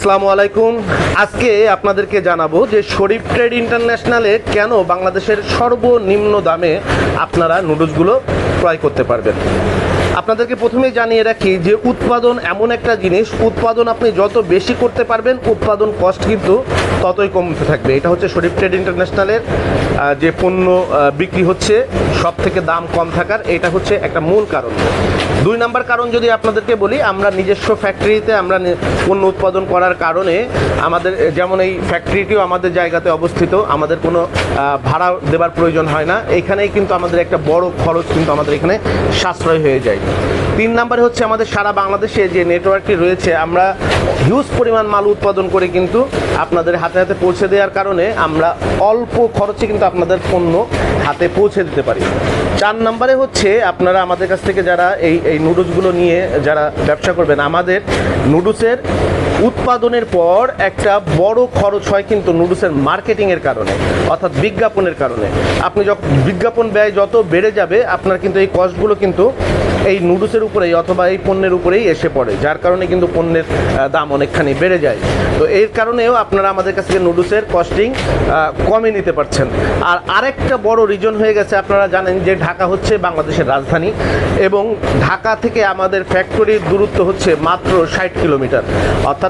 আসসালামু আলাইকুম। আজকে আপনাদেরকে জানাবো যে শরীফ ট্রেড ইন্টারন্যাশনালে কেন বাংলাদেশের সর্বনিম্ন দামে আপনারা নুডলসগুলো ক্রয় করতে পারবেন। আপনাদেরকে প্রথমেই জানিয়ে রাখি যে উৎপাদন এমন একটা জিনিস, উৎপাদন আপনি যত বেশি করতে পারবেন উৎপাদন কস্ট কিন্তু ততই কমতে থাকবে। এটা হচ্ছে শরীফ ট্রেড ইন্টারন্যাশনালের যে পণ্য বিক্রি হচ্ছে সব থেকে দাম কম থাকার এটা হচ্ছে একটা মূল কারণ। দুই নাম্বার কারণ যদি আপনাদেরকে বলি, আমরা নিজস্ব ফ্যাক্টরিতে আমরা পণ্য উৎপাদন করার কারণে আমাদের যেমন এই ফ্যাক্টরিটিও আমাদের জায়গাতে অবস্থিত, আমাদের কোনো ভাড়া দেবার প্রয়োজন হয় না। এইখানেই কিন্তু আমাদের একটা বড় খরচ কিন্তু আমাদের এখানে সাশ্রয় হয়ে যায়। তিন নাম্বারে হচ্ছে আমাদের সারা বাংলাদেশে যে নেটওয়ার্কটি রয়েছে, আমরা হিউজ পরিমাণ মাল উৎপাদন করে কিন্তু আপনাদের হাতে হাতে পৌঁছে দেওয়ার কারণে আমরা অল্প খরচে কিন্তু আপনাদের পণ্য হাতে পৌঁছে দিতে পারি। চার নাম্বারে হচ্ছে আপনারা আমাদের কাছ থেকে যারা এই নুডলসগুলো নিয়ে যারা ব্যবসা করবেন, আমাদের নুডলসের উৎপাদনের পর একটা বড় খরচ হয় কিন্তু নুডলসের মার্কেটিংয়ের কারণে, অর্থাৎ বিজ্ঞাপনের কারণে। আপনি যখন বিজ্ঞাপন ব্যয় যত বেড়ে যাবে আপনার কিন্তু এই কস্টগুলো কিন্তু এই নুডলসের উপরেই অথবা এই পণ্যের উপরেই এসে পড়ে, যার কারণে কিন্তু পণ্যের দাম অনেকখানি বেড়ে যায়। তো এর কারণেও আপনারা আমাদের কাছ থেকে নুডলসের কস্টিং কমে নিতে পারছেন। আর আরেকটা বড় রিজন হয়ে গেছে, আপনারা জানেন যে ঢাকা হচ্ছে বাংলাদেশের রাজধানী এবং ঢাকা থেকে আমাদের ফ্যাক্টরির দূরত্ব হচ্ছে মাত্র 60 কিলোমিটার, অর্থাৎ